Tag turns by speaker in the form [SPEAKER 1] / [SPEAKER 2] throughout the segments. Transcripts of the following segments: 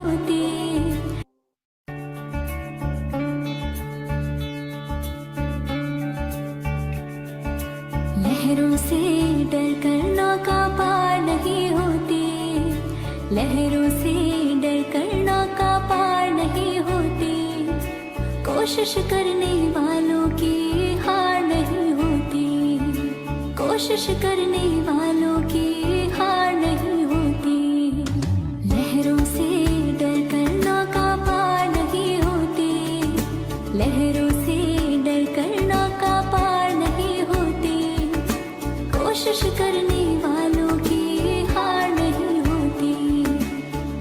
[SPEAKER 1] होती। लहरों से डर कर नौका पार नहीं होती। लहरों से डर कर नौका पार नहीं होती। कोशिश करने वालों की हार नहीं होती। कोशिश करने वालों की हार नहीं होती। लहरों से डर कर नौका पार नहीं होती। लहरों से डर कर नौका पार नहीं होती। कोशिश करने वालों की हार नहीं होती।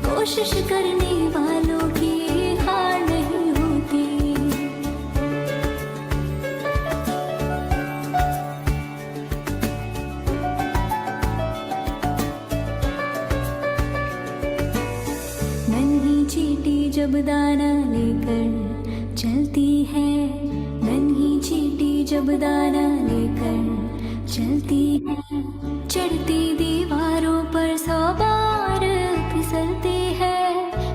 [SPEAKER 1] कोशिश करने वालों की हार नहीं होती। नन्ही चींटी जब दाना लेकर चलती है। नन्ही चींटी जब दाना लेकर चलती है। चढ़ती दीवारों पर 100 बार फिसलती है।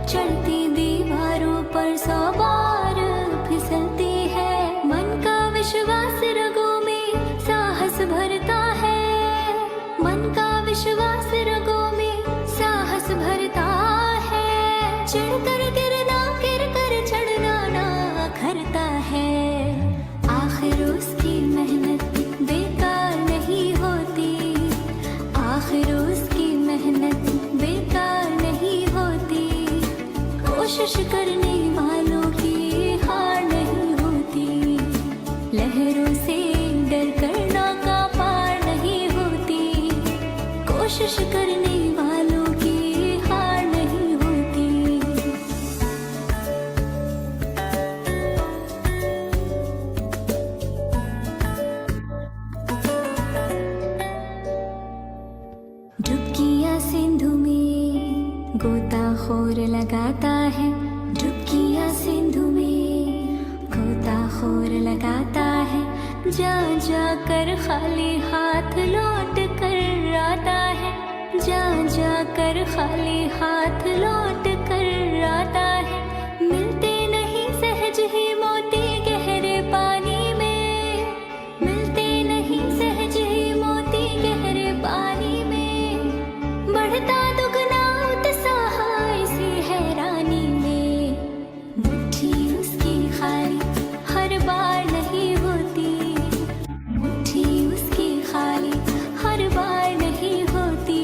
[SPEAKER 1] चढ़ती दीवारों पर 100 बार फिसलती है। मन का विश्वास रगों में साहस भरता है। मन का विश्वास रगों में साहस भरता है। चढ़कर गिरना गिर कर चढ़ना ना खरता है। आखिर उसकी मेहनत बेकार नहीं होती। आखिर उसकी मेहनत बेकार नहीं होती। कोशिश करने वालों की हार नहीं होती। लहरों से डर कर नौका पार नहीं होती। कोशिश करने वालों की हार नहीं होती। डुबकियाँ सिंधु में गोताखोर लगाता है। डुबकियाँ सिंधु में गोताखोर लगाता है। जा जा कर खाली हाथ लौट कर आता है। जा जा कर खाली हाथ लौट कर आता है। मिलते नहीं सहज ही मोती गहरे पानी में। मिलते नहीं सहज ही मोती गहरे पानी में। बढ़ता दुगना उत्साह इसी हैरानी में। मुट्ठी उसकी खाली हर बार नहीं होती। मुट्ठी उसकी खाली हर बार नहीं होती।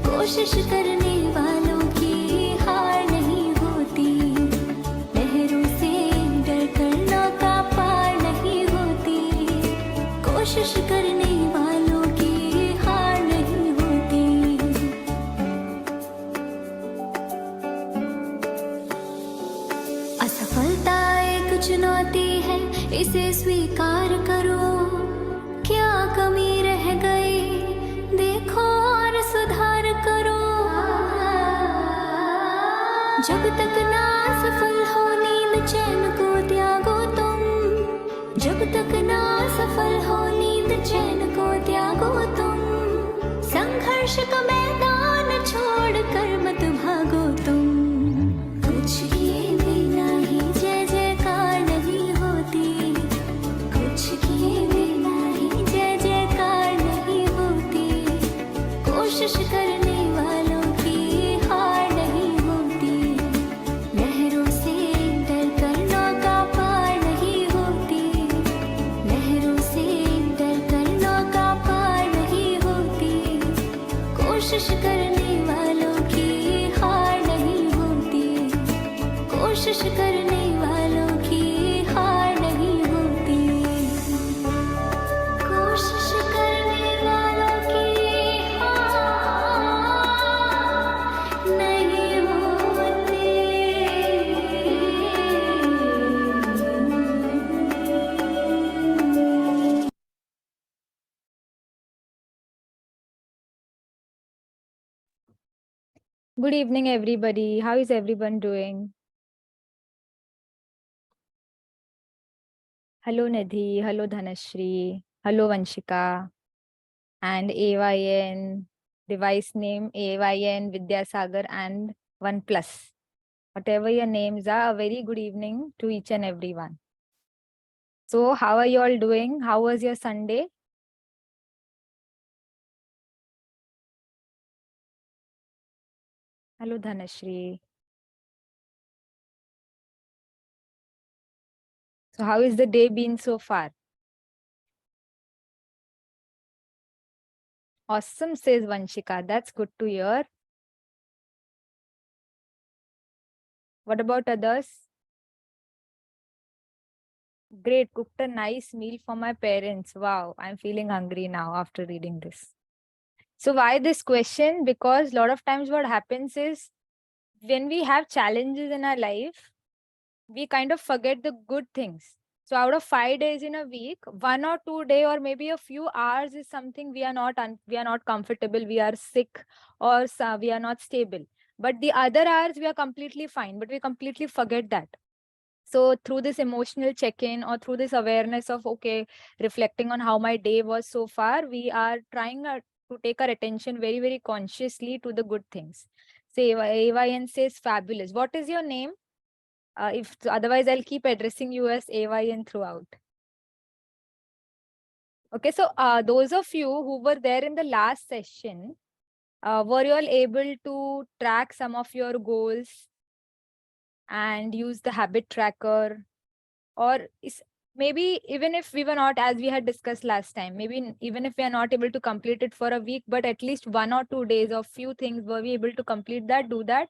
[SPEAKER 1] कोशिश करने वालों की हार नहीं होती। लहरों से डर कर नौका पार नहीं होती। कोशिश करने वालों की हार नहीं होती। असफलता एक चुनौती है, इसे स्वीकार करो। क्या कमी रह गई देखो और सुधार करो। जब तक ना सफल हो नींद चैन को त्यागो तुम। जब तक ना सफल हो नींद चैन को त्यागो तुम। संघर्ष का मैदान छोड़कर मत भागो तुम। कुछ किए बिना ही जय जयकार नहीं होती। कुछ किए बिना ही जय जयकार नहीं होती। कोशिश करने वालों की हार नहीं होती। लहरों से डर कर नौका पार नहीं होती। लहरों से डर कर नौका पार नहीं होती। कोशिश करने वालों की हार नहीं होती। कोशिश करने वालों की हार नहीं होती। कोशिश करने वालों की हार नहीं होती।
[SPEAKER 2] Good evening, everybody. How is everyone doing? Hello, Nidhi. Hello, Dhanashri. Hello, Vanshika. And AYN, device name AYN Vidyasagar and 1+. Whatever your names are, a very good evening to each and everyone. So, how are you all doing? How was your Sunday? Hello, Dhanashri. So, how is the day been so far? Awesome, says Vanshika. That's good to hear. What about others? Great, cooked a nice meal for my parents. Wow, I'm feeling hungry now after reading this. So, why this question? Because a lot of times what happens is when we have challenges in our life, we kind of forget the good things. So out of 5 days in a week, 1 or 2 days or maybe a few hours is something we are not comfortable, we are sick, or we are not stable. But the other hours we are completely fine, but we completely forget that. So through this emotional check-in or through this awareness of, okay, reflecting on how my day was so far, we are trying to take our attention very, very consciously to the good things. Say, AYN says fabulous. What is your name? If otherwise, I'll keep addressing you as AYN throughout. Okay, so those of you who were there in the last session, were you all able to track some of your goals and use the habit tracker? Or maybe even if we were not, as we had discussed last time, maybe even if we are not able to complete it for a week, but at least 1 or 2 days of few things, were we able to complete that, do that?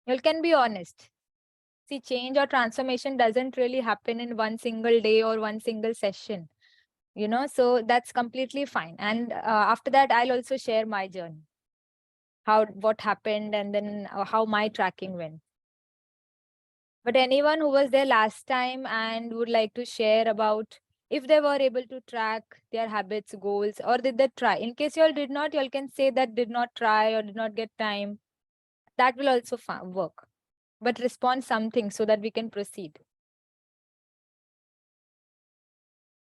[SPEAKER 2] You all can be honest. See, change or transformation doesn't really happen in one single day or one single session, so that's completely fine. And after that, I'll also share my journey, what happened, and then how my tracking went. But anyone who was there last time and would like to share about if they were able to track their habits, goals, or did they try? In case you all did not, you all can say that did not try or did not get time. That will also work. But respond something so that we can proceed.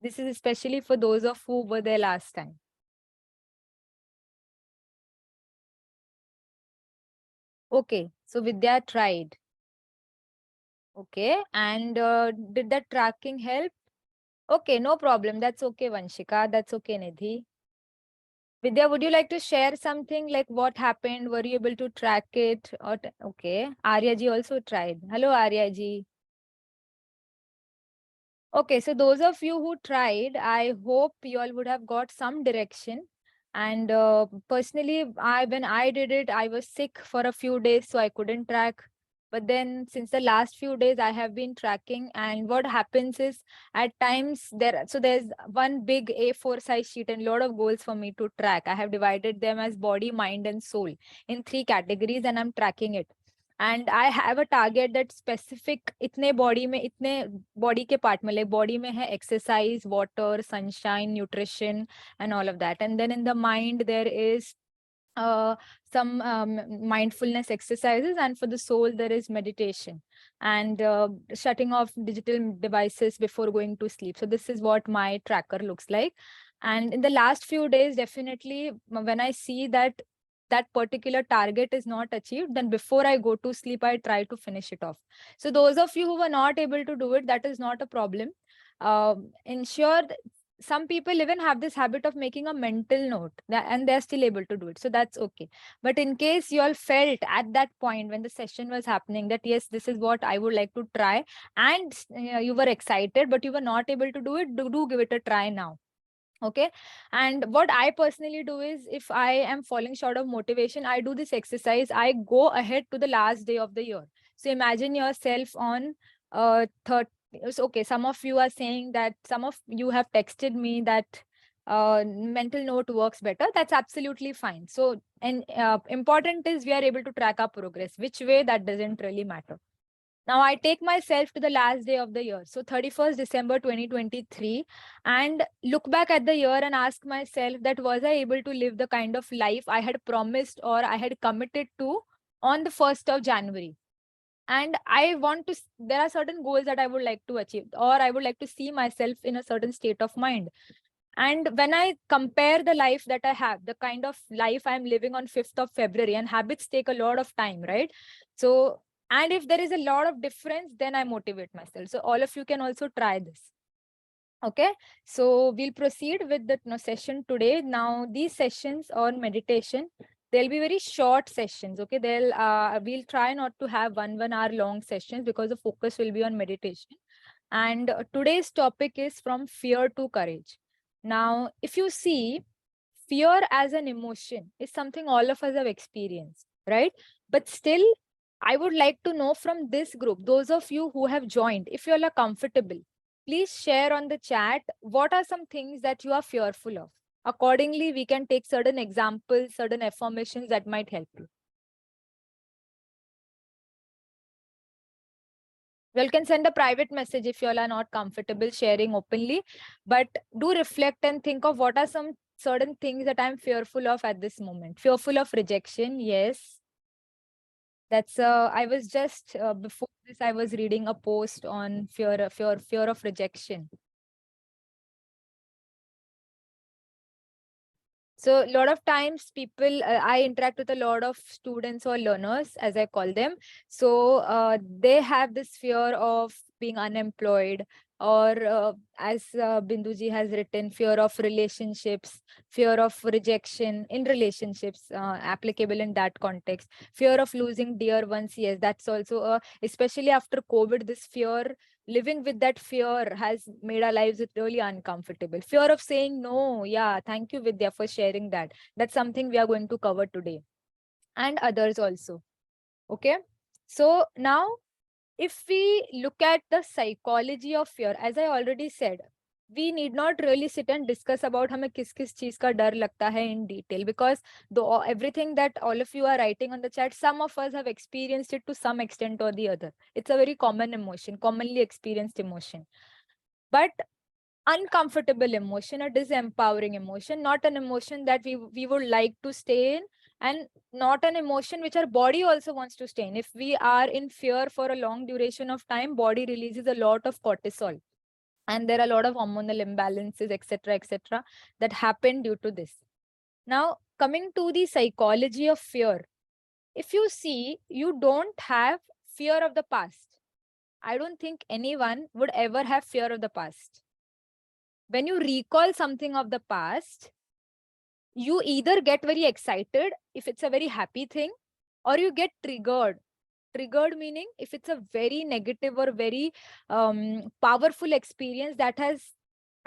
[SPEAKER 2] This is especially for those of who were there last time. Okay, so Vidya tried. Okay, and did that tracking help? Okay, no problem. That's okay, Vanshika. That's okay, Nidhi. Vidya, would you like to share something like what happened? Were you able to track it? Or okay, Arya ji also tried. Hello, Arya ji. Okay, so those of you who tried, I hope you all would have got some direction. And personally, when I did it, I was sick for a few days, so I couldn't track. But then since the last few days, I have been tracking. And what happens is at times there's one big A4 size sheet and a lot of goals for me to track. I have divided them as body, mind, and soul in 3 categories, and I'm tracking it. And I have a target that specific इतने body के part में, like body में है exercise, water, sunshine, nutrition, and all of that. And then in the mind there is some mindfulness exercises, and for the soul there is meditation and shutting off digital devices before going to sleep. So this is what my tracker looks like. And in the last few days, definitely when I see that that particular target is not achieved, then before I go to sleep, I try to finish it off. So those of you who were not able to do it, that is not a problem. Ensure some people even have this habit of making a mental note and they're still able to do it. So that's okay. But in case you all felt at that point when the session was happening that, yes, this is what I would like to try, and you were excited, but you were not able to do it, do give it a try now. Okay. And what I personally do is if I am falling short of motivation, I do this exercise. I go ahead to the last day of the year. So imagine yourself on third. Okay, some of you are saying that, some of you have texted me that mental note works better. That's absolutely fine. So, and important is we are able to track our progress. Which way, that doesn't really matter. Now I take myself to the last day of the year. So 31st December 2023, and look back at the year and ask myself that was I able to live the kind of life I had promised or I had committed to on the 1st of January. And I want to, there are certain goals that I would like to achieve, or I would like to see myself in a certain state of mind. And when I compare the life that I have, the kind of life I'm living on 5th of February, and habits take a lot of time, right? So, and if there is a lot of difference, then I motivate myself. So all of you can also try this. Okay, so we'll proceed with the session today. Now, these sessions on meditation, they'll be very short sessions. Okay, we'll try not to have 1 hour long sessions because the focus will be on meditation. And today's topic is from fear to courage. Now, if you see, fear as an emotion is something all of us have experienced, right? But still, I would like to know from this group, those of you who have joined, if you all are comfortable, please share on the chat what are some things that you are fearful of. Accordingly, we can take certain examples, certain affirmations that might help you. You can send a private message if you all are not comfortable sharing openly, but do reflect and think of what are some certain things that I'm fearful of at this moment. Fearful of rejection, yes. That's I was just before this I was reading a post on fear of rejection. So a lot of times people, I interact with a lot of students or learners, as I call them. So they have this fear of being unemployed, or as Binduji has written, fear of relationships, fear of rejection in relationships, applicable in that context, fear of losing dear ones. Yes, that's also, especially after COVID, this fear, living with that fear has made our lives really uncomfortable. Fear of saying no. Yeah, thank you, Vidya, for sharing that. That's something we are going to cover today, and others also. Okay. So now, if we look at the psychology of fear, as I already said, we need not really sit and discuss about हमें किस किस चीज का डर लगता है in detail, because everything that all of you are writing on the chat, some of us have experienced it to some extent or the other. It's a very common emotion, commonly experienced emotion. But uncomfortable emotion, a disempowering emotion, not an emotion that we would like to stay in, and not an emotion which our body also wants to stay in. If we are in fear for a long duration of time, body releases a lot of cortisol, and there are a lot of hormonal imbalances, etc., that happen due to this. Now, coming to the psychology of fear, if you see, you don't have fear of the past. I don't think anyone would ever have fear of the past. When you recall something of the past, you either get very excited if it's a very happy thing, or you get triggered. Triggered meaning if it's a very negative or very powerful experience that has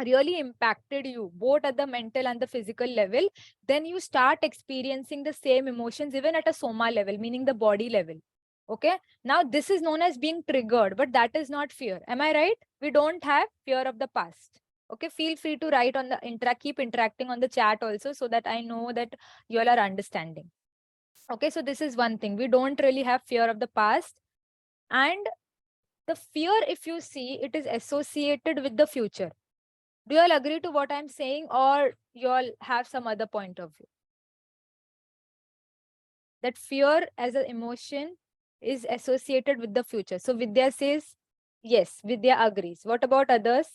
[SPEAKER 2] really impacted you, both at the mental and the physical level, then you start experiencing the same emotions even at a soma level, meaning the body level. Okay. Now this is known as being triggered, but that is not fear. Am I right? We don't have fear of the past. Okay, feel free to write on the keep interacting on the chat also, so that I know that you all are understanding. Okay, so this is one thing. We don't really have fear of the past. And the fear, if you see, it is associated with the future. Do you all agree to what I'm saying, or you all have some other point of view? That fear as an emotion is associated with the future. So Vidya says, yes, Vidya agrees. What about others?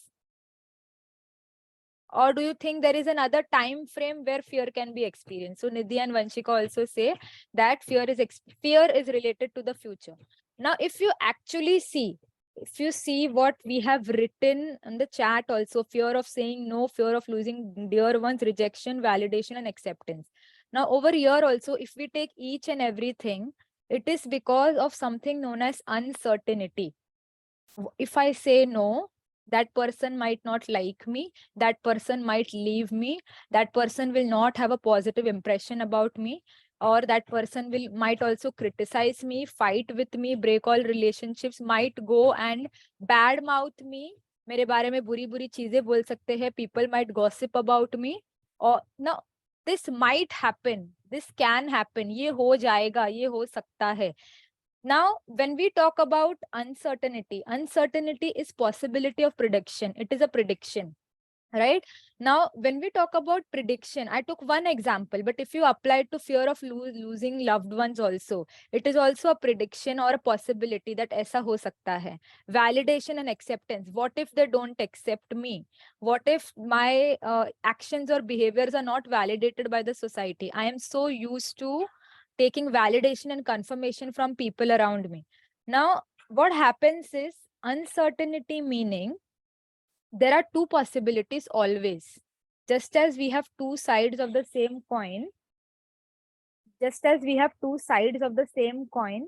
[SPEAKER 2] Or do you think there is another time frame where fear can be experienced? So Nidhi and Vanshika also say that fear is related to the future. Now, if you actually see, if you see what we have written in the chat also, fear of saying no, fear of losing dear ones, rejection, validation, and acceptance. Now, over here also, if we take each and everything, it is because of something known as uncertainty. If I say no, that person might not like me, that person might leave me, that person will not have a positive impression about me, or that person might also criticize me, fight with me, break all relationships, might go and bad mouth me, मेरे बारे में बुरी बुरी चीजें बोल सकते हैं, people might gossip about me. Or now this might happen, this can happen, ये हो जाएगा, ये हो सकता है. Now, when we talk about uncertainty, uncertainty is possibility of prediction. It is a prediction, right? Now, when we talk about prediction, I took one example, but if you apply it to fear of losing loved ones also, it is also a prediction or a possibility that aisa ho sakta hai. Validation and acceptance. What if they don't accept me? What if my actions or behaviors are not validated by the society? I am so used to taking validation and confirmation from people around me. Now, what happens is uncertainty, meaning there are two possibilities always. Just as we have two sides of the same coin, just as we have two sides of the same coin,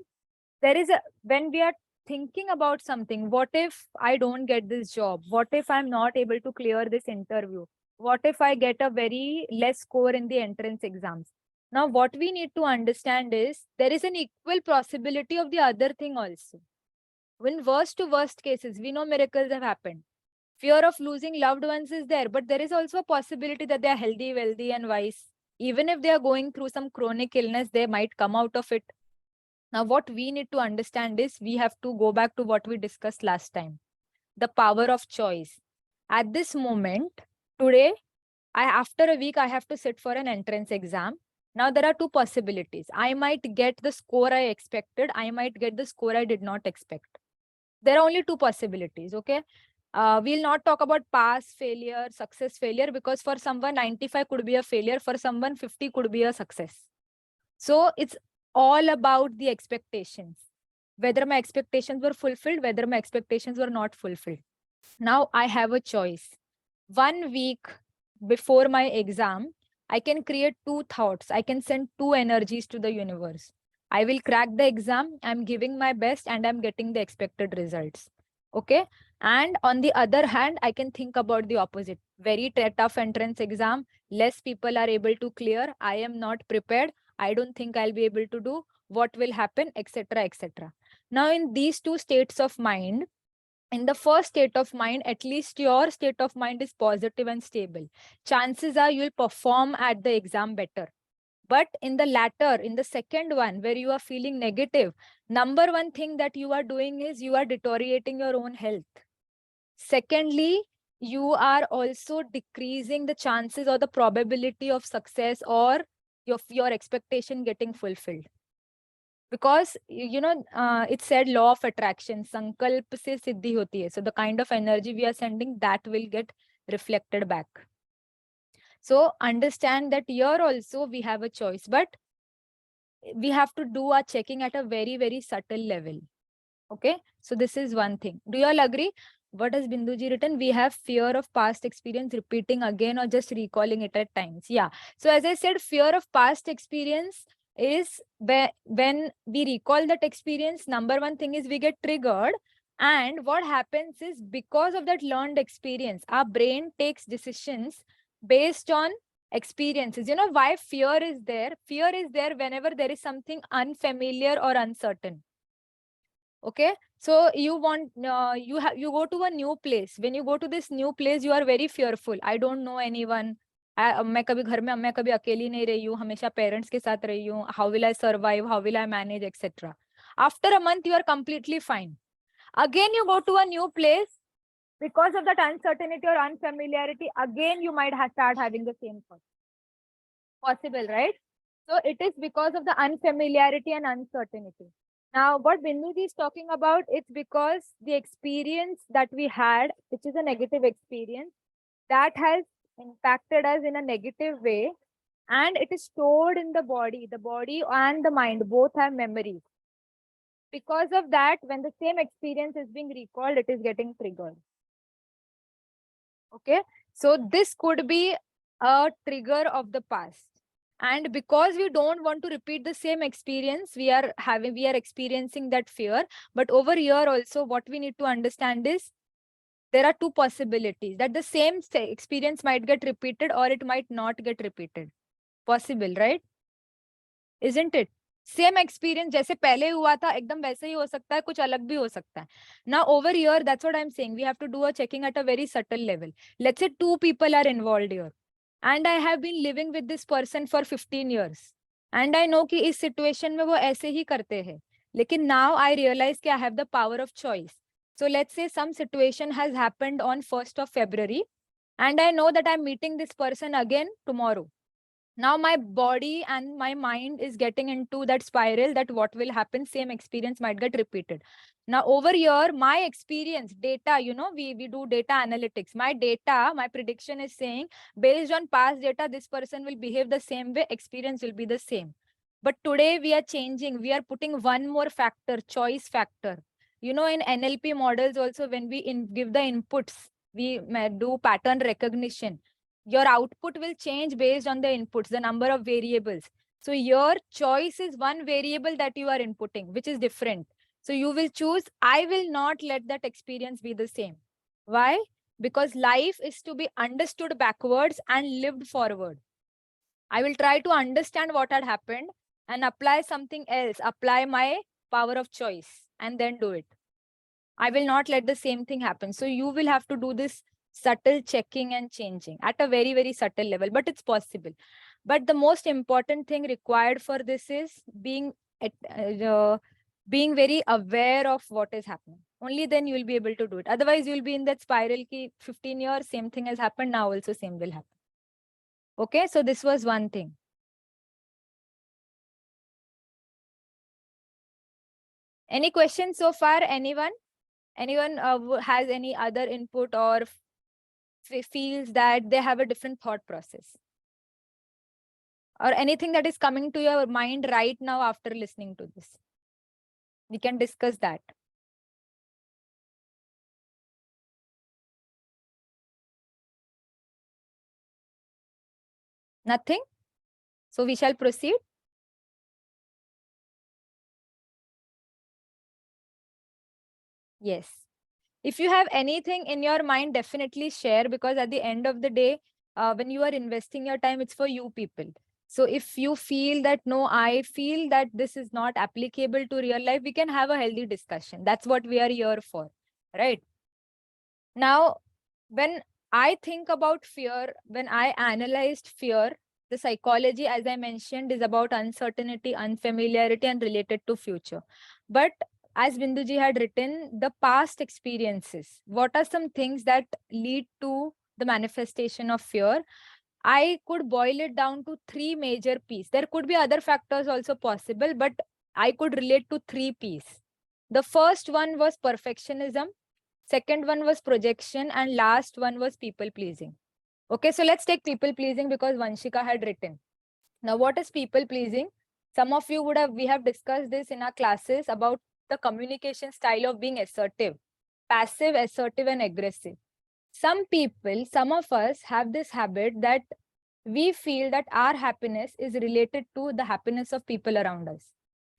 [SPEAKER 2] there is a, when we are thinking about something, what if I don't get this job? What if I'm not able to clear this interview? What if I get a very less score in the entrance exams? Now, what we need to understand is there is an equal possibility of the other thing also. In worst to worst cases, we know miracles have happened. Fear of losing loved ones is there, but there is also a possibility that they are healthy, wealthy, and wise. Even if they are going through some chronic illness, they might come out of it. Now, what we need to understand is we have to go back to what we discussed last time, the power of choice. At this moment, today, after a week, I have to sit for an entrance exam. Now, there are two possibilities. I might get the score I expected. I might get the score I did not expect. There are only two possibilities, okay? We'll not talk about pass, failure, success, failure, because for someone 95 could be a failure, for someone 50 could be a success. So it's all about the expectations, whether my expectations were fulfilled, whether my expectations were not fulfilled. Now I have a choice. 1 week before my exam, I can create two thoughts. I can send two energies to the universe. I will crack the exam. I'm giving my best and I'm getting the expected results. Okay. And on the other hand, I can think about the opposite. Very tough entrance exam. Less people are able to clear. I am not prepared. I don't think I'll be able to do. What will happen, etc., etc. Now, in these two states of mind, in the first state of mind, at least your state of mind is positive and stable. Chances are you'll perform at the exam better. But in the latter, in the second one, where you are feeling negative, number one thing that you are doing is you are deteriorating your own health. Secondly, you are also decreasing the chances or the probability of success or your expectation getting fulfilled. Because it said law of attraction, sankalp se siddhi hoti hai. So the kind of energy we are sending, that will get reflected back. So understand that here also we have a choice, but we have to do our checking at a very, very subtle level. Okay, so this is one thing. Do you all agree? What has Binduji written? We have fear of past experience repeating again or just recalling it at times. Yeah. So as I said, fear of past experience is when we recall that experience, number one thing is we get triggered. And what happens is because of that learned experience, our brain takes decisions based on experiences. You know why fear is there? Fear is there whenever there is something unfamiliar or uncertain. Okay, so you go to a new place. When you go to this new place, you are very fearful. I don't know anyone. मैं कभी घर में मैं कभी अकेली नहीं रही हूँ, हमेशा पेरेंट्स के साथ रही हूँ. How will I survive? How will I manage, etc. After a month, you are completely fine. Again, you go to a new place, because of that uncertainty or unfamiliarity. Again, you might start having the same thought. Possible, right? So it is because of the unfamiliarity and uncertainty. Now, what Binduji is talking about, it's because the experience that we had, which is a negative experience, that has impacted us in a negative way, and it is stored in the body. The body and the mind both have memories. Because of that, when the same experience is being recalled, it is getting triggered. Okay, so this could be a trigger of the past. And because we don't want to repeat the same experience, we are experiencing that fear. But over here also, what we need to understand is there are two possibilities, that the same experience might get repeated or it might not get repeated. Possible, right? Isn't it? Same experience जैसे पहले हुआ था एकदम वैसे ही हो सकता है, कुछ अलग भी हो सकता है. Now over here, that's what I'm saying, we have to do a checking at a very subtle level. Let's say two people are involved here and I have been living with this person for 15 years and I know कि इस situation में वो ऐसे ही करते हैं, लेकिन now I realize कि I have the power of choice. So let's say some situation has happened on 1st of February And I know that I'm meeting this person again tomorrow. Now my body and my mind is getting into that spiral that what will happen, same experience might get repeated. Now over here, my experience data, we do data analytics. My data, my prediction is saying based on past data, this person will behave the same way, experience will be the same. But today we are changing, we are putting one more factor, choice factor. In NLP models also, when we give the inputs, we do pattern recognition. Your output will change based on the inputs, the number of variables. So your choice is one variable that you are inputting, which is different. So you will choose, I will not let that experience be the same. Why? Because life is to be understood backwards and lived forward. I will try to understand what had happened and apply something else, apply my power of choice and then do it. I will not let the same thing happen. So you will have to do this subtle checking and changing at a very, very subtle level, but it's possible. But the most important thing required for this is being very aware of what is happening. Only then you will be able to do it. Otherwise, you will be in that spiral ki 15 years, same thing has happened, now also same will happen. Okay, so this was one thing. Any questions so far? Anyone? Anyone has any other input or feels that they have a different thought process? Or anything that is coming to your mind right now after listening to this? We can discuss that. Nothing? So we shall proceed. Yes. If you have anything in your mind, definitely share, because at the end of the day, when you are investing your time, it's for you people. So if you feel that, no, I feel that this is not applicable to real life, we can have a healthy discussion. That's what we are here for, right? Now, when I think about fear, when I analyzed fear, the psychology, as I mentioned, is about uncertainty, unfamiliarity, and related to future. But as Binduji had written, the past experiences, what are some things that lead to the manifestation of fear? I could boil it down to three major P's. There could be other factors also possible, but I could relate to three P's. The first one was perfectionism. Second one was projection, and last one was people pleasing. Okay, so let's take people pleasing because Vanshika had written. Now, what is people pleasing? Some of you we have discussed this in our classes about the communication style of being assertive, passive, assertive, and aggressive. Some people, some of us have this habit that we feel that our happiness is related to the happiness of people around us.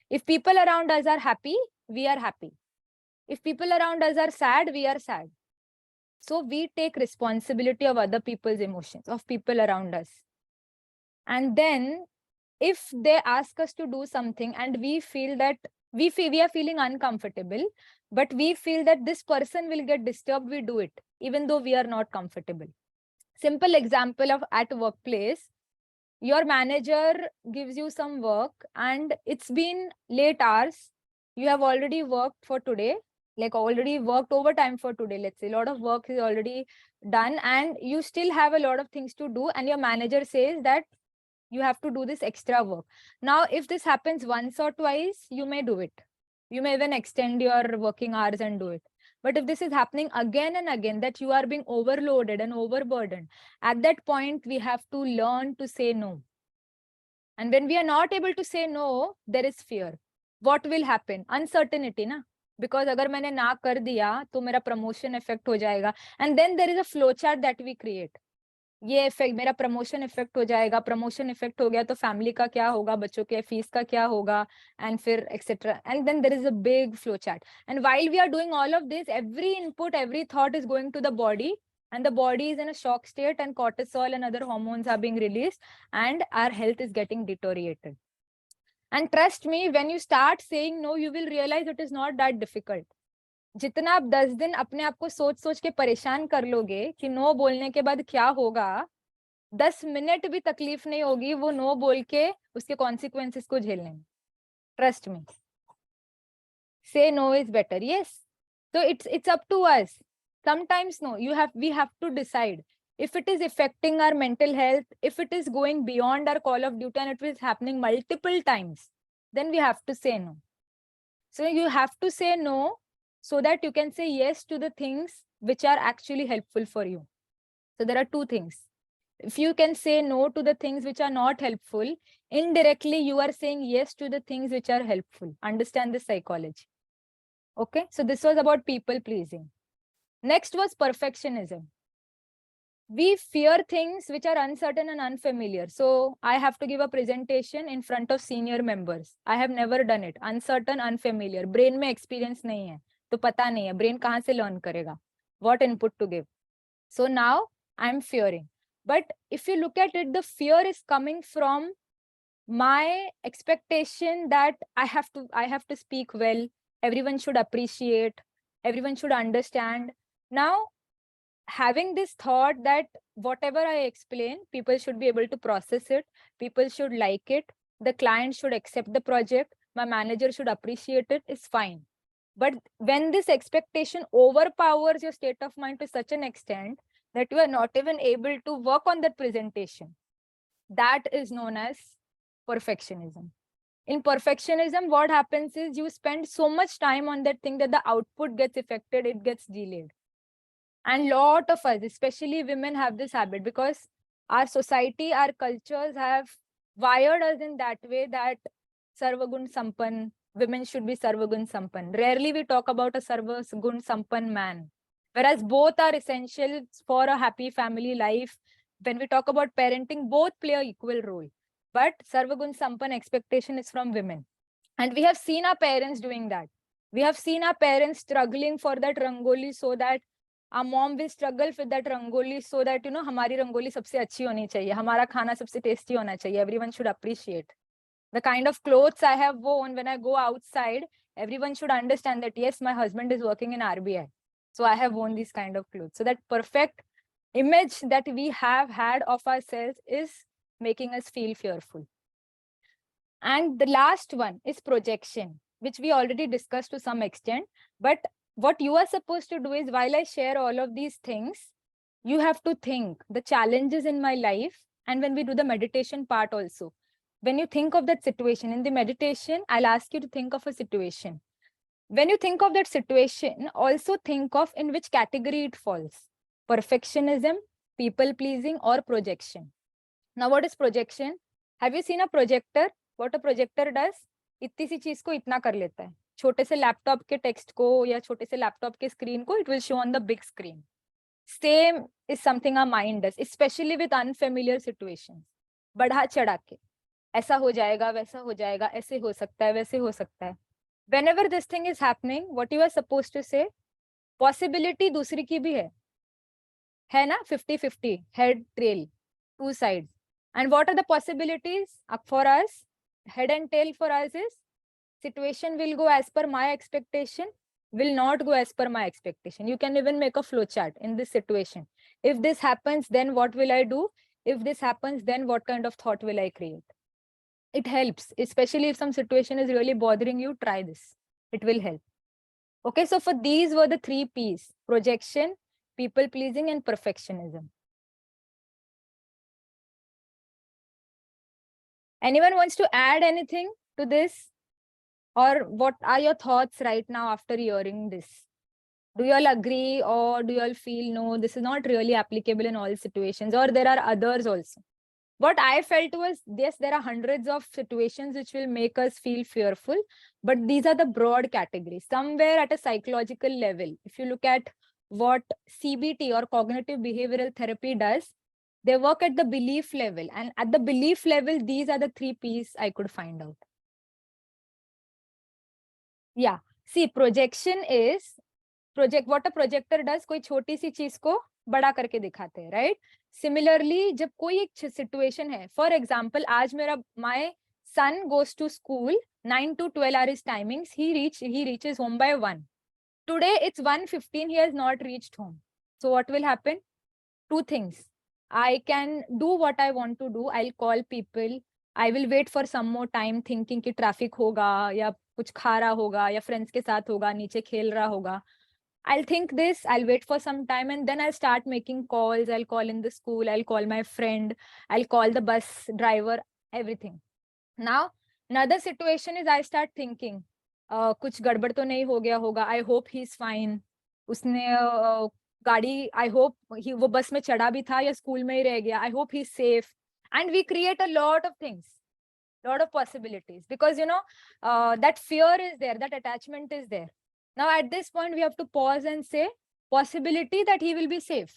[SPEAKER 2] If people around us are happy, we are happy. If people around us are sad, we are sad. So we take responsibility of other people's emotions, of people around us. And then if they ask us to do something and we feel that we are feeling uncomfortable, but we feel that this person will get disturbed, we do it, even though we are not comfortable. Simple example of at workplace, your manager gives you some work and it's been late hours. You have already worked for today, like already worked overtime for today. Let's say a lot of work is already done and you still have a lot of things to do. And your manager says that you have to do this extra work. Now, if this happens once or twice, you may do it. You may even extend your working hours and do it. But if this is happening again and again, that you are being overloaded and overburdened, at that point, we have to learn to say no. And when we are not able to say no, there is fear. What will happen? Uncertainty, na? Because agar मैंने ना कर दिया, तो मेरा promotion effect हो जाएगा. And then there is a flowchart that we create. ये effect मेरा प्रमोशन इफेक्ट हो जाएगा, प्रमोशन इफेक्ट हो गया तो फैमिली का क्या होगा, बच्चों के फीस का क्या होगा, एंड फिर etcetera, and then there is a big flow chart. And while we are doing all of this, every input, every thought is going to the body, and the body is in a shock state, and cortisol and other hormones are being released, and our health is getting deteriorated. And trust me, when you start saying no, you will realize it is not that difficult. जितना आप 10 दिन अपने आप को सोच के परेशान कर लोगे कि नो बोलने के बाद क्या होगा, 10 मिनट भी तकलीफ नहीं होगी वो नो बोल के उसके कॉन्सिक्वेंसेस को झेलने में. Trust me, say no is better. Yes, so it's up to us. Sometimes no, we have to decide. if it is affecting our mental health, if it is going beyond our call of duty and it is happening multiple times, then we have to say no. So you have to say no so that you can say yes to the things which are actually helpful for you. So there are two things. If you can say no to the things which are not helpful, indirectly you are saying yes to the things which are helpful. Understand the psychology. Okay, so this was about people pleasing. Next was perfectionism. We fear things which are uncertain and unfamiliar. So I have to give a presentation in front of senior members. I have never done it. Uncertain, unfamiliar. Brain में experience नहीं है, तो पता नहीं है. Brain कहाँ से learn करेगा? What input to give? So now I'm fearing. But if you look at it, the fear is coming from my expectation that I have to speak well. Everyone should appreciate. Everyone should understand. Now, having this thought that whatever I explain, people should be able to process it, people should like it, the client should accept the project, my manager should appreciate it, is fine. But when this expectation overpowers your state of mind to such an extent that you are not even able to work on that presentation, that is known as perfectionism. In perfectionism, what happens is you spend so much time on that thing that the output gets affected, it gets delayed. And lot of us, especially women, have this habit because our society, our cultures have wired us in that way that Sarvagun Sampan, women should be Sarvagun Sampan. Rarely we talk about a Sarvagun Sampan man. Whereas both are essential for a happy family life. When we talk about parenting, both play an equal role. But Sarvagun Sampan expectation is from women. And we have seen our parents doing that. We have seen our parents struggling for that rangoli so that our mom will struggle with that rangoli so that, you know, हमारी रंगोली सबसे अच्छी होनी चाहिए, हमारा खाना सबसे tasty होना चाहिए, everyone should appreciate. The kind of clothes I have worn when I go outside, everyone should understand that, yes, my husband is working in RBI. So I have worn these kind of clothes. So that perfect image that we have had of ourselves is making us feel fearful. And the last one is projection, which we already discussed to some extent. But what you are supposed to do is, while I share all of these things, you have to think the challenges in my life. And when we do the meditation part also, when you think of that situation in the meditation, I'll ask you to think of a situation. When you think of that situation, also think of in which category it falls: perfectionism, people pleasing, or projection. Now, what is projection? Have you seen a projector? What a projector does? इतनी सी चीज को इतना कर लेता है. छोटे से laptop के टेक्स्ट को या छोटे से लैपटॉप के स्क्रीन को, it will show on the big screen. Same is something our mind does, especially with unfamiliar situations. बढ़ा चढ़ा के ऐसा हो जाएगा, वैसा हो जाएगा, ऐसे हो सकता है, वैसे हो सकता है. Whenever this thing is happening, what you are supposed to say, possibility दूसरी की भी है ना, 50-50, head tail, two sides. And what are the possibilities for us? Head and tail for us is situation will go as per my expectation, will not go as per my expectation. You can even make a flow chart in this situation. If this happens, then what will I do? If this happens, then what kind of thought will I create? It helps, especially if some situation is really bothering you, try this. It will help. Okay, so for these were the 3 P's: projection, people pleasing, and perfectionism. Anyone wants to add anything to this? Or what are your thoughts right now after hearing this? Do you all agree, or do you all feel, no, this is not really applicable in all situations, or there are others also? What I felt was, yes, there are hundreds of situations which will make us feel fearful, but these are the broad categories. Somewhere at a psychological level, if you look at what CBT or cognitive behavioral therapy does, they work at the belief level. And at the belief level, these are the 3 P's I could find out. Yeah, see, projection is, what a projector does, कोई छोटी सी चीज को बड़ा करके दिखाते हैं, right? Similarly, जब कोई एक situation है, for example, आज मेरा my son goes to school, 9 to 12 are his timings. He reaches home by 1. Today it's 1:15. He has not reached home. So what will happen? 2 things. I can do what I want to do. I'll call people. I will wait for some more time, thinking कि traffic होगा या कुछ खा रहा होगा या friends के साथ होगा, नीचे खेल रहा होगा. I'll think this, I'll wait for some time, and then I'll start making calls. I'll call in the school, I'll call my friend, I'll call the bus driver, everything. Now, another situation is I start thinking, कुछ गड़बड़ तो नहीं हो गया होगा. I hope he's fine. उसने गाड़ी, I hope वो बस में चढ़ा भी था या स्कूल में ही रह गया. I hope he's safe. And we create a lot of things, lot of possibilities, because that fear is there, that attachment is there. Now at this point we have to pause and say, possibility that he will be safe,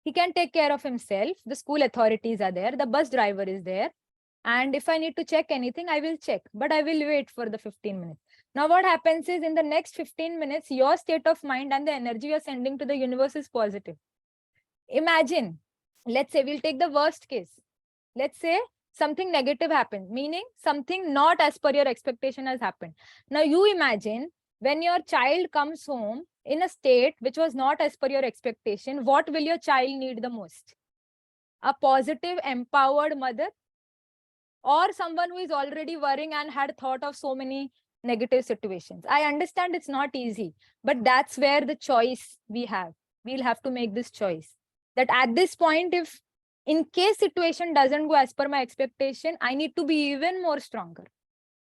[SPEAKER 2] he can take care of himself, the school authorities are there, the bus driver is there, and if I need to check anything, I will check, but I will wait for the 15 minutes. Now what happens is, in the next 15 minutes your state of mind and the energy you're sending to the universe is positive. Imagine, let's say, we'll take the worst case. Let's say something negative happened, meaning something not as per your expectation has happened. Now you imagine, when your child comes home in a state which was not as per your expectation, what will your child need the most? A positive, empowered mother, or someone who is already worrying and had thought of so many negative situations? I understand it's not easy, but that's where the choice we have. We'll have to make this choice. That at this point, if in case situation doesn't go as per my expectation, I need to be even more stronger.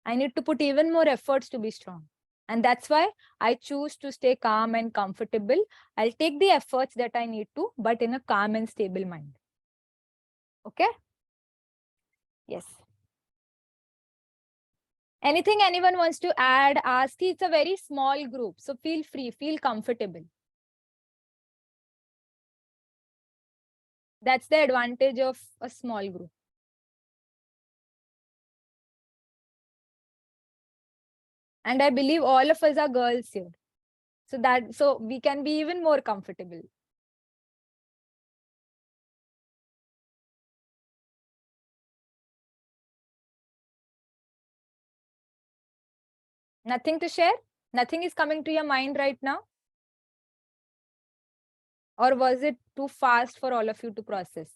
[SPEAKER 2] I need to put even more efforts to be strong. And that's why I choose to stay calm and comfortable. I'll take the efforts that I need to, but in a calm and stable mind. Okay? Yes. Anything anyone wants to add, ask. It's a very small group, so feel free, feel comfortable. That's the advantage of a small group. And I believe all of us are girls here. So we can be even more comfortable. Nothing to share? Nothing is coming to your mind right now? Or was it too fast for all of you to process?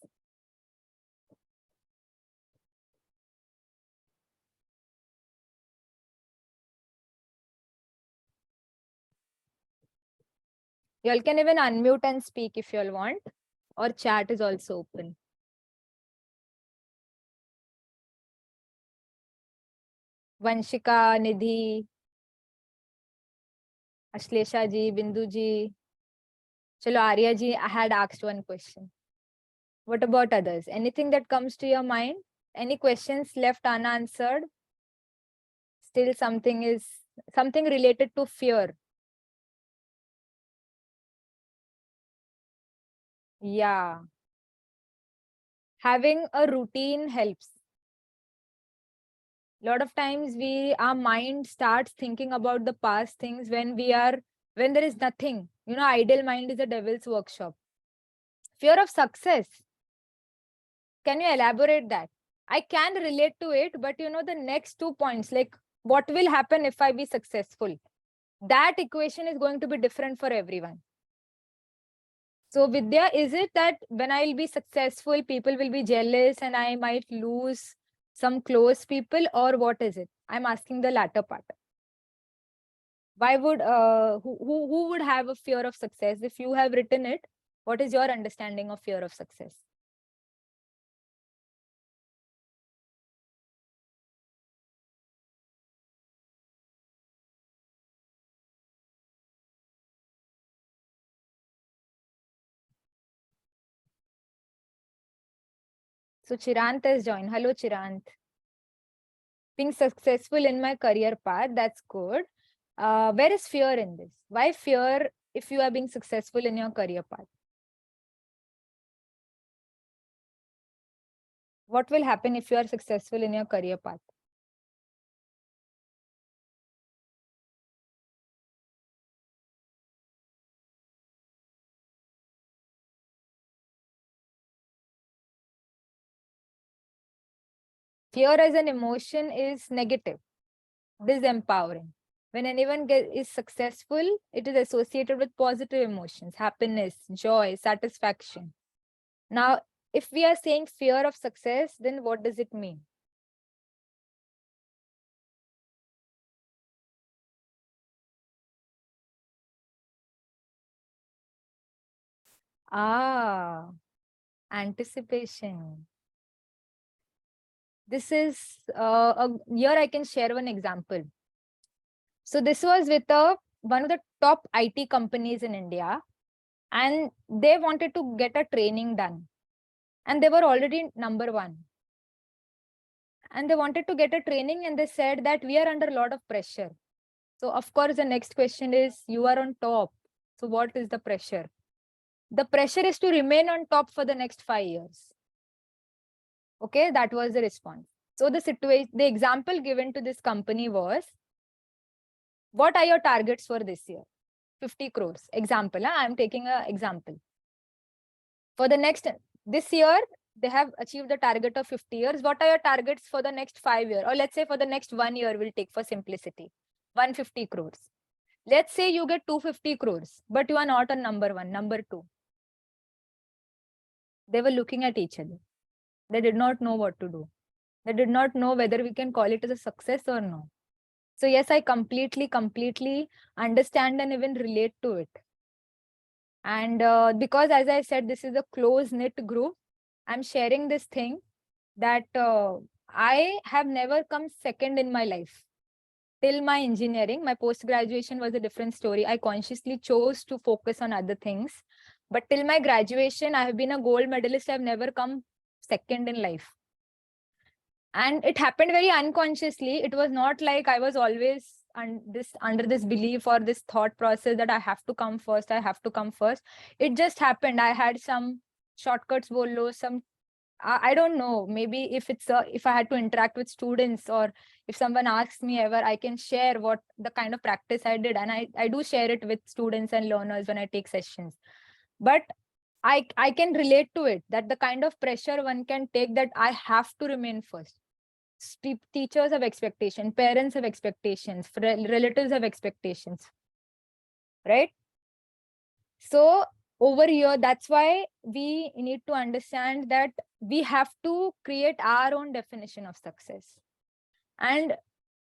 [SPEAKER 2] You all can even unmute and speak if you all want, or chat is also open. Vanshika, Nidhi, Ashlesha ji, Bindu ji. Chalo, Arya ji, I had asked one question. What about others? Anything that comes to your mind? Any questions left unanswered? Still something related to fear. Yeah. Having a routine helps. A lot of times our mind starts thinking about the past things when there is nothing. Idle mind is a devil's workshop. Fear of success. Can you elaborate that? I can relate to it, but the next 2 points, like what will happen if I be successful? That equation is going to be different for everyone. So Vidya, is it that when I'll be successful, people will be jealous and I might lose some close people, or what is it? I'm asking the latter part. Why would who would have a fear of success? If you have written it, what is your understanding of fear of success? So Chirant has joined. Hello, Chirant. Being successful in my career path, that's good. Where is fear in this? Why fear if you are being successful in your career path? What will happen if you are successful in your career path? Fear as an emotion is negative, disempowering. When anyone is successful, it is associated with positive emotions, happiness, joy, satisfaction. Now, if we are saying fear of success, then what does it mean? Ah, anticipation. This is here I can share one example. So this was with one of the top IT companies in India, and they wanted to get a training done, and they were already number one. And they wanted to get a training, and they said that we are under a lot of pressure. So of course, the next question is, you are on top. So what is the pressure? The pressure is to remain on top for the next 5 years. Okay, that was the response. So the example given to this company was, what are your targets for this year? 50 crores. Example, I'm taking an example. For this year, they have achieved the target of 50 years. What are your targets for the next 5 years? Or let's say for the next 1 year, we'll take for simplicity, 150 crores. Let's say you get 250 crores, but you are not on number one, number two. They were looking at each other. They did not know what to do. They did not know whether we can call it as a success or no. So yes, I completely understand and even relate to it. And because, as I said, this is a close-knit group, I'm sharing this thing that I have never come second in my life. Till my engineering, my post-graduation was a different story. I consciously chose to focus on other things. But till my graduation, I have been a gold medalist. I've never come second in life. And it happened very unconsciously. It was not like I was always under this belief or this thought process that I have to come first, I have to come first. It just happened. I had some shortcuts, bolo, some I don't know, maybe if I had to interact with students, or if someone asks me ever, I can share what the kind of practice I did. And I do share it with students and learners when I take sessions. But I can relate to it, that the kind of pressure one can take, that I have to remain first. Teachers have expectations, parents have expectations, relatives have expectations, right? So over here, that's why we need to understand that we have to create our own definition of success. And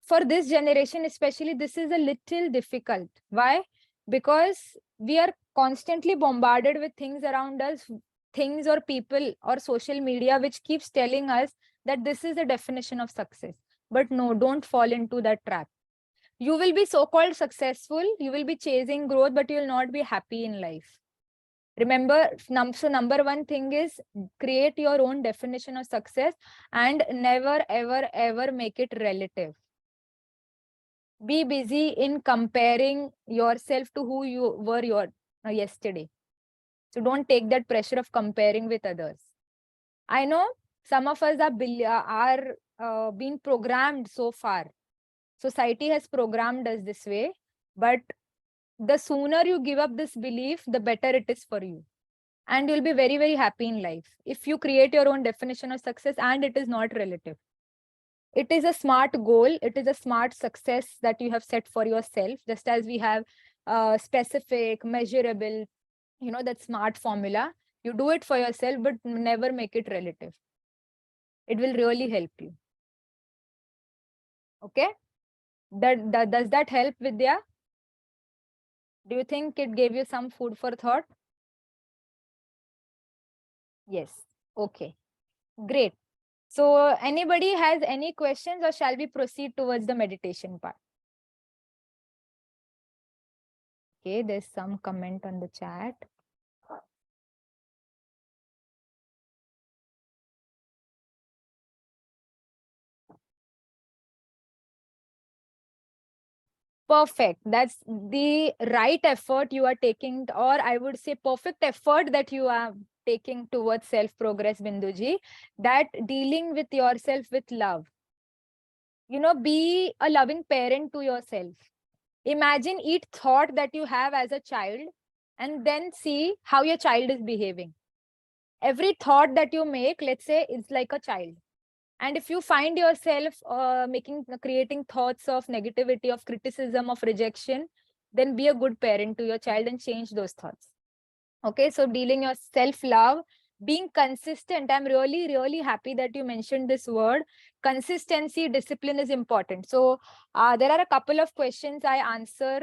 [SPEAKER 2] for this generation especially, this is a little difficult. Why? Because we are constantly bombarded with things around us, things or people or social media, which keeps telling us that this is the definition of success. But no, don't fall into that trap. You will be so-called successful, you will be chasing growth, but you will not be happy in life. Remember, so number one thing is, create your own definition of success and never, ever, ever make it relative. Be busy in comparing yourself to who you were yesterday. So don't take that pressure of comparing with others. I know some of us are being programmed so far. Society has programmed us this way, but the sooner you give up this belief, the better it is for you. And you'll be very, very happy in life if you create your own definition of success and it is not relative. It is a smart goal. It is a smart success that you have set for yourself, just as we have specific, measurable, that smart formula. You do it for yourself, but never make it relative. It will really help you. Okay? Does that help, Vidya? Do you think it gave you some food for thought? Yes. Okay. Great. So anybody has any questions, or shall we proceed towards the meditation part? Okay, there's some comment on the chat. Perfect. That's the right effort you are taking, or I would say perfect effort that you are taking towards self-progress, Binduji, that dealing with yourself with love. Be a loving parent to yourself. Imagine each thought that you have as a child and then see how your child is behaving. Every thought that you make, let's say, is like a child. And if you find yourself creating thoughts of negativity, of criticism, of rejection, then be a good parent to your child and change those thoughts. Okay, so dealing your self-love, being consistent. I'm really, really happy that you mentioned this word. Consistency, discipline is important. So there are a couple of questions I answer.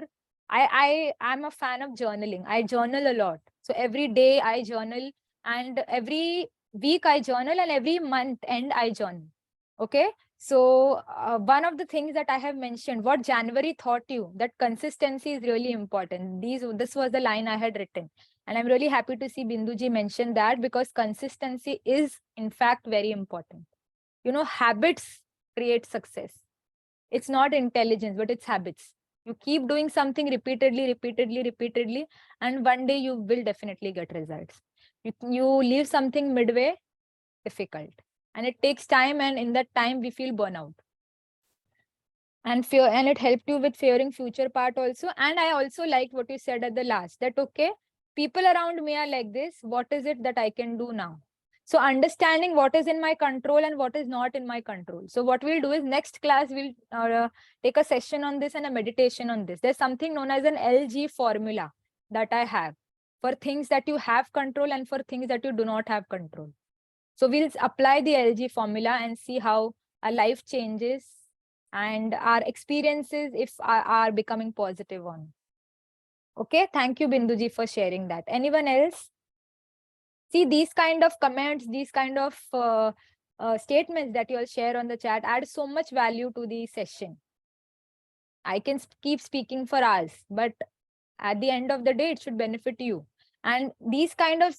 [SPEAKER 2] I'm a fan of journaling. I journal a lot. So every day I journal, and every week I journal, and every month end I journal. Okay. So one of the things that I have mentioned, what January taught you, that consistency is really important. This was the line I had written. And I'm really happy to see Binduji mention that, because consistency is in fact very important. You know, habits create success. It's not intelligence, but it's habits. You keep doing something repeatedly, and one day you will definitely get results. You leave something midway, difficult. And it takes time, and in that time we feel burnout. And fear, and it helped you with fearing future part also. And I also liked what you said at the last, that okay, people around me are like this, what is it that I can do now? So understanding what is in my control and what is not in my control. So what we'll do is, next class we'll take a session on this and a meditation on this. There's something known as an LG formula that I have for things that you have control and for things that you do not have control. So we'll apply the LG formula and see how our life changes and our experiences if are becoming positive on. Okay, thank you, Binduji, for sharing that. Anyone else? See, these kind of comments, these kind of statements that you'll share on the chat add so much value to the session. I can keep speaking for hours, but at the end of the day, it should benefit you. And these kind of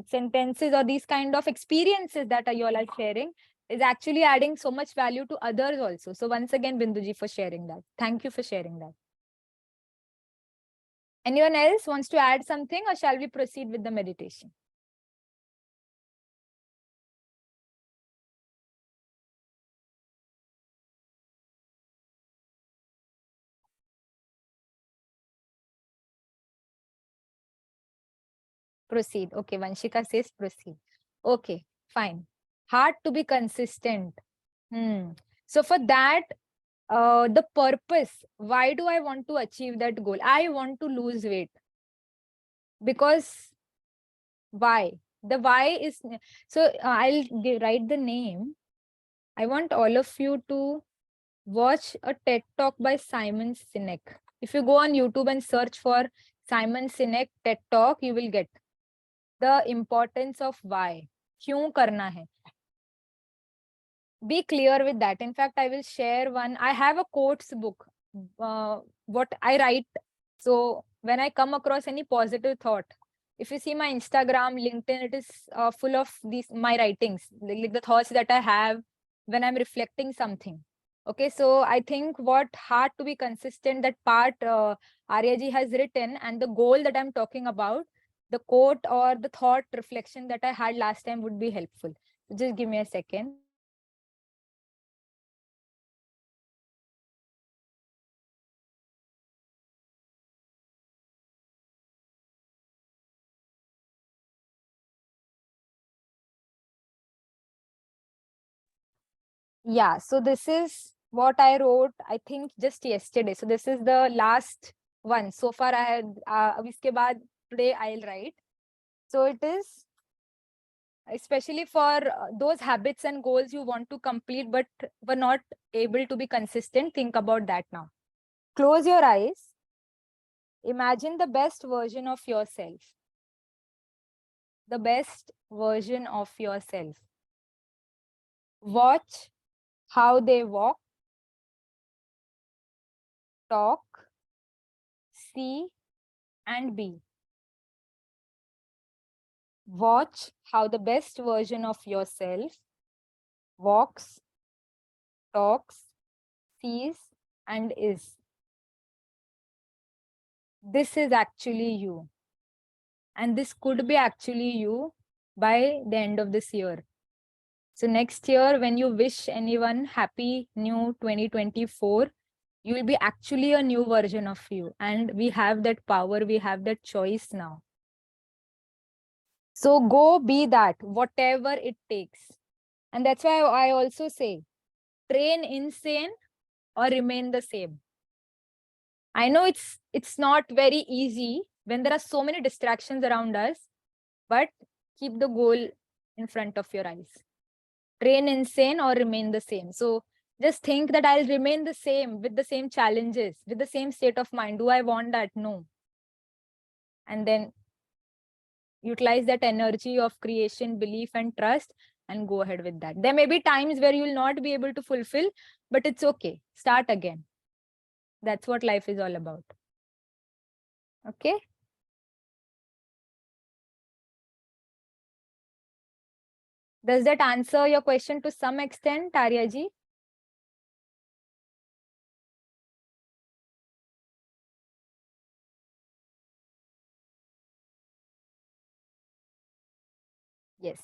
[SPEAKER 2] sentences or these kind of experiences that you all are sharing is actually adding so much value to others also. So once again, Binduji, for sharing that. Thank you for sharing that. Anyone else wants to add something, or shall we proceed with the meditation? Proceed. Okay, Vanshika says proceed. Okay, fine. Hard to be consistent. So for that, the purpose, why do I want to achieve that goal? I want to lose weight. Because why? The why is, so I'll write the name. I want all of you to watch a TED talk by Simon Sinek. If you go on YouTube and search for Simon Sinek TED talk, you will get the importance of why. Kyun karna hai? Be clear with that. In fact, I will share one. I have a quotes book, what I write. So when I come across any positive thought, if you see my Instagram, LinkedIn, it is full of these my writings, like the thoughts that I have when I'm reflecting something. Okay, so I think what hard to be consistent, that part Aryaji has written, and the goal that I'm talking about, the quote or the thought reflection that I had last time would be helpful. So just give me a second. Yeah, so this is what I wrote, I think just yesterday. So this is the last one. So far I had, iske baad, today I'll write. So it is especially for those habits and goals you want to complete but were not able to be consistent. Think about that now. Close your eyes. Imagine the best version of yourself. The best version of yourself. Watch how they walk, talk, see, and be. Watch how the best version of yourself walks, talks, sees, and is. This is actually you. And this could be actually you by the end of this year. So next year, when you wish anyone happy new 2024, you will be actually a new version of you. And we have that power, we have that choice now. So go be that, whatever it takes. And that's why I also say, train insane or remain the same. I know it's not very easy when there are so many distractions around us, but keep the goal in front of your eyes. Train insane or remain the same. So just think that I'll remain the same with the same challenges, with the same state of mind. Do I want that? No. And then Utilize that energy of creation, belief, and trust, and go ahead with that. There may be times where you will not be able to fulfill, but it's okay. Start again. That's what life is all about. Okay. Does that answer your question to some extent, Arya ji? Yes.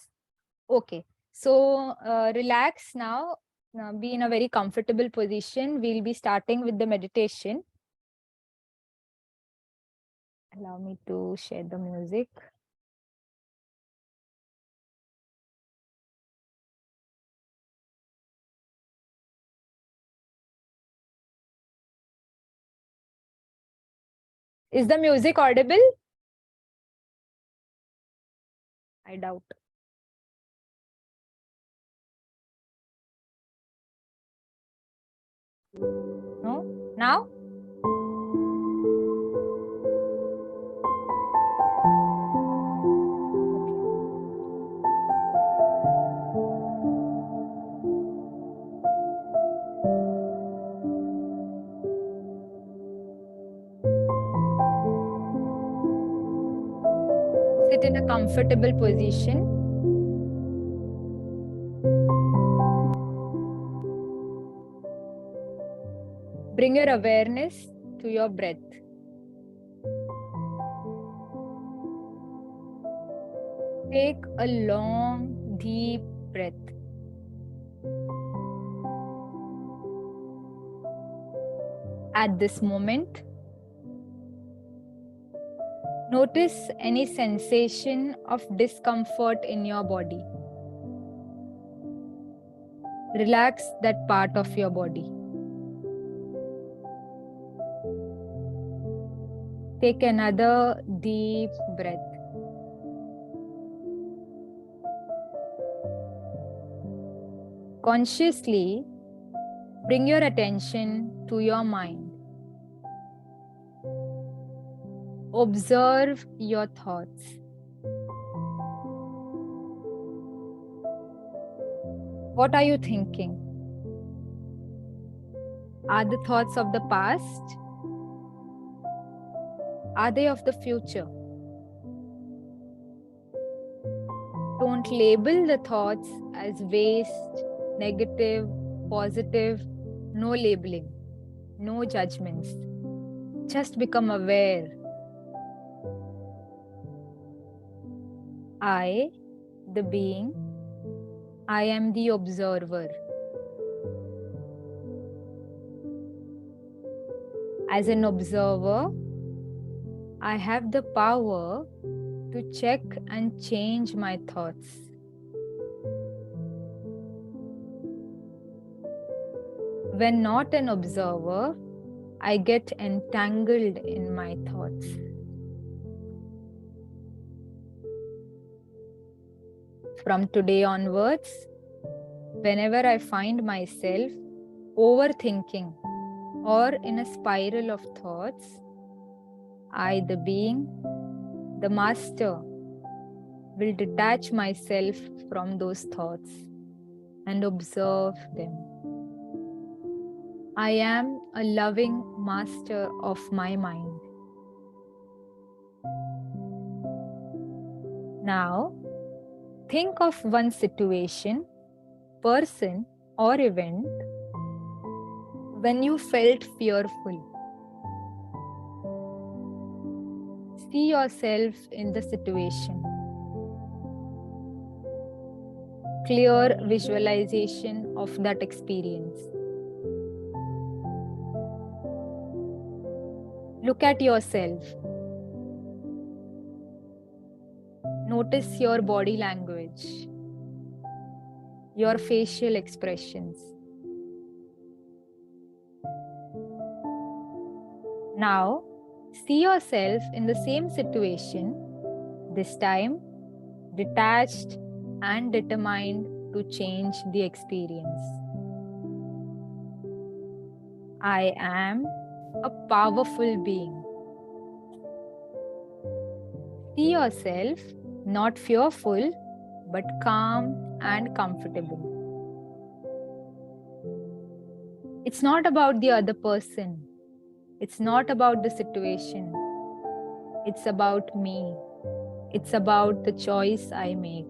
[SPEAKER 2] Okay. So relax now. Now be in a very comfortable position. We'll be starting with the meditation. Allow me to share the music. Is the music audible? I doubt. No? Now? Sit in a comfortable position. Bring your awareness to your breath. Take a long, deep breath. At this moment, notice any sensation of discomfort in your body. Relax that part of your body. Take another deep breath. Consciously bring your attention to your mind. Observe your thoughts. What are you thinking? Are the thoughts of the past? Are they of the future? Don't label the thoughts as waste, negative, positive. No labeling, no judgments. Just become aware. I, the being, I am the observer. As an observer, I have the power to check and change my thoughts. When not an observer, I get entangled in my thoughts. From today onwards, whenever I find myself overthinking or in a spiral of thoughts, I, the being, the master, will detach myself from those thoughts and observe them. I am a loving master of my mind. Now, think of one situation, person, or event when you felt fearful. See yourself in the situation. Clear visualization of that experience. Look at yourself. Notice your body language, your facial expressions. Now, see yourself in the same situation, this time detached and determined to change the experience. I am a powerful being. See yourself not fearful, but calm and comfortable. It's not about the other person. It's not about the situation. It's about me. It's about the choice I make.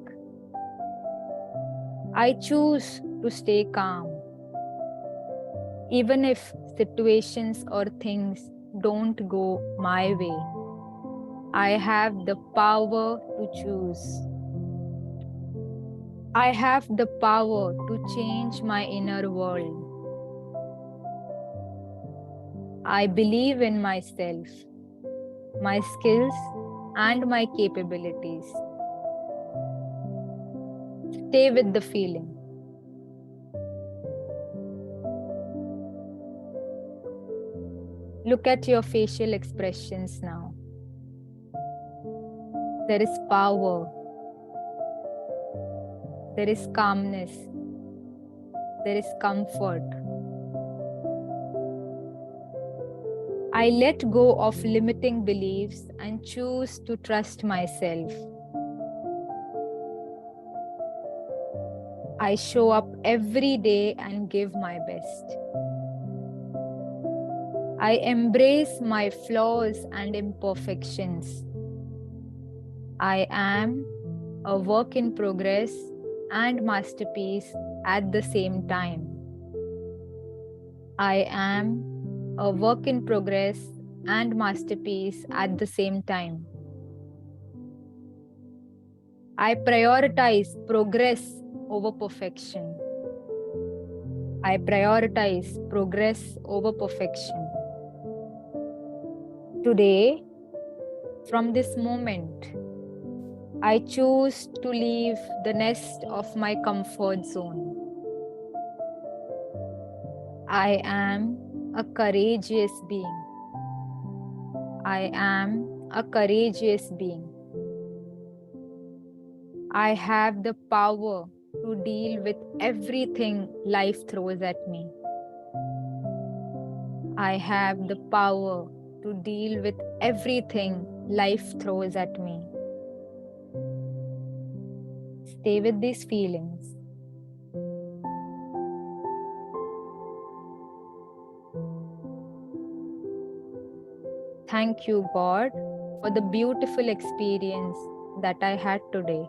[SPEAKER 2] I choose to stay calm, even if situations or things don't go my way. I have the power to choose. I have the power to change my inner world. I believe in myself, my skills, and my capabilities. Stay with the feeling. Look at your facial expressions now. There is power. There is calmness. There is comfort. I let go of limiting beliefs and choose to trust myself. I show up every day and give my best. I embrace my flaws and imperfections. I am a work in progress and masterpiece at the same time. I am a work in progress and masterpiece at the same time. I prioritize progress over perfection. I prioritize progress over perfection. Today, from this moment, I choose to leave the nest of my comfort zone. I am a courageous being. I am a courageous being. I have the power to deal with everything life throws at me. I have the power to deal with everything life throws at me. Stay with these feelings. Thank you, God, for the beautiful experience that I had today.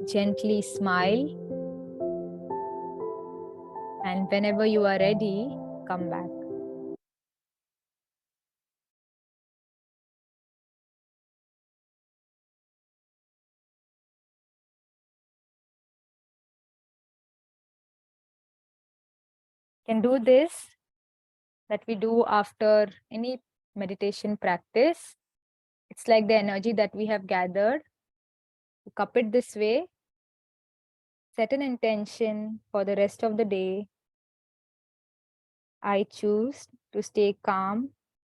[SPEAKER 2] Gently smile, and whenever you are ready, come back. Can do this that we do after any meditation practice. It's like the energy that we have gathered. You cup it this way, set an intention for the rest of the day. I choose to stay calm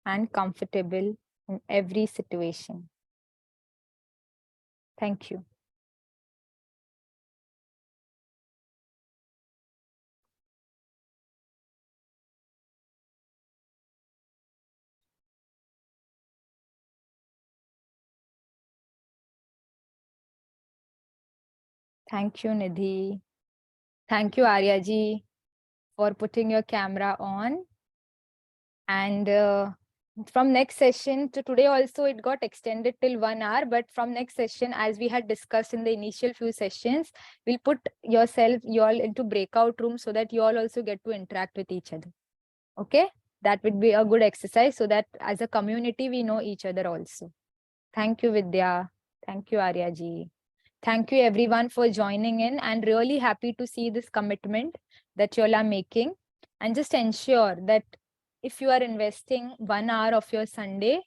[SPEAKER 2] and comfortable in every situation. Thank you. Thank you, Nidhi. Thank you, Arya ji, for putting your camera on. And from next session to today also, it got extended till 1 hour. But from next session, as we had discussed in the initial few sessions, we'll put you all into breakout rooms so that you all also get to interact with each other. Okay? That would be a good exercise so that as a community, we know each other also. Thank you, Vidya. Thank you, Arya ji. Thank you everyone for joining in, and really happy to see this commitment that you all are making. And just ensure that if you are investing 1 hour of your Sunday,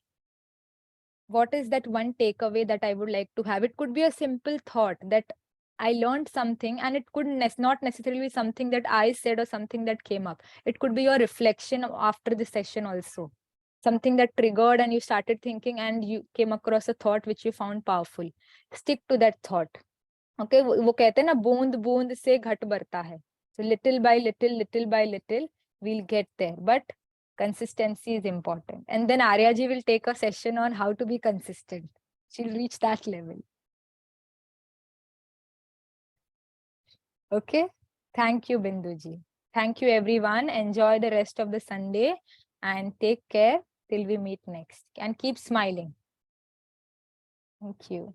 [SPEAKER 2] what is that one takeaway that I would like to have? It could be a simple thought that I learned something, and it could not necessarily be something that I said or something that came up. It could be your reflection after the session also. Something that triggered and you started thinking and you came across a thought which you found powerful. Stick to that thought. Okay, वो कहते हैं ना, बूंद बूंद से घट भरता है. So little by little, we'll get there. But Consistency is important. And then Aryaji will take a session on how to be consistent. She'll reach that level. Okay. Thank you, Binduji. Thank you, everyone. Enjoy the rest of the Sunday and take care till we meet next. And keep smiling. Thank you.